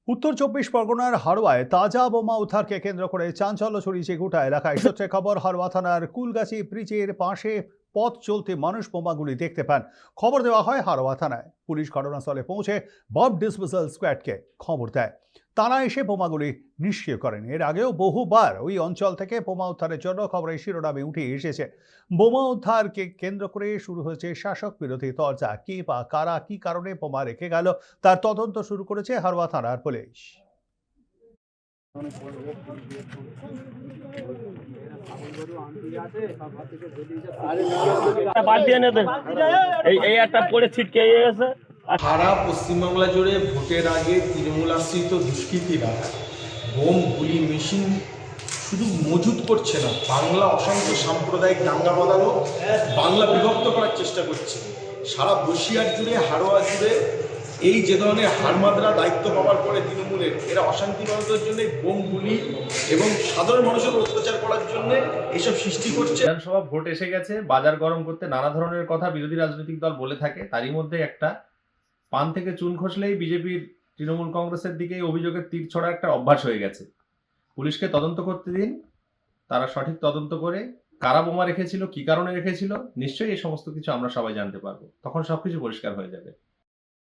উত্তর চব্বিশ পরগনার হাড়োয়ায় তাজা বোমা উদ্ধারকে কেন্দ্র করে চাঞ্চল্য ছড়িয়েছে গোটা এলাকায়। সূত্রে খবর, হাড়োয়া থানার কুলগাছি ব্রিজের পাশে পথ চলতে মানুষ বোমাগুলি দেখতে পান। খবর দেওয়া হয় হাড়োয়া থানায়। পুলিশ ঘটনাস্থলে পৌঁছে বম্ব ডিসপোজাল স্কোয়াডকে খবর দেয়। তারা এসে বোমাগুলি নিষ্ক্রিয় করেন। এর আগেও বহুবার ওই অঞ্চল থেকে বোমা উদ্ধারের জন্য খবরের শিরোনামে উঠে এসেছে। বোমা উদ্ধারকে কেন্দ্র করে শুরু হয়েছে শাসক বিরোধী তরজা। কে বা কারা কি কারণে বোমা রেখে গেল তার তদন্ত শুরু করেছে হাড়োয়া থানার পুলিশ। এই একটা পড়ে ছিটকে গেছে। সারা পশ্চিমবাংলা জুড়ে ভোটের আগে তৃণমূল আশ্রিত দুষ্কৃতীরা বোম গুলি মেশিন শুধু মজুত করছে না, বাংলা অশান্ত সাম্প্রদায়িক দাঙ্গা বাঁধানো, বাংলা বিভক্ত করার চেষ্টা করছে। সারা বসিরহাট জুড়ে, হাড়োয়া জুড়ে এই যে ধরনের হারমাদরা দায়িত্ব পাওয়ার পরে তৃণমূলের, এরা অশান্তি বাঁধানোর জন্য বোম গুলি এবং সাধারণ মানুষের অত্যাচার করার জন্য এসব সৃষ্টি করছে। বিধানসভা ভোট এসে গেছে, বাজার গরম করতে নানা ধরনের কথা বিরোধী রাজনৈতিক দল বলে থাকে। তারই মধ্যে একটা পান থেকে চুন খসলেই বিজেপির তৃণমূল কংগ্রেসের দিকে অভিযোগের তীর ছড়া একটা অভ্যাস হয়ে গেছে। পুলিশকে তদন্ত করতে দিন, তারা সঠিক তদন্ত করে কারা বোমা রেখেছিল, কি কারণে রেখেছিল, নিশ্চয়ই এই সমস্ত কিছু আমরা সবাই জানতে পারবো। তখন সবকিছু পরিষ্কার হয়ে যাবে।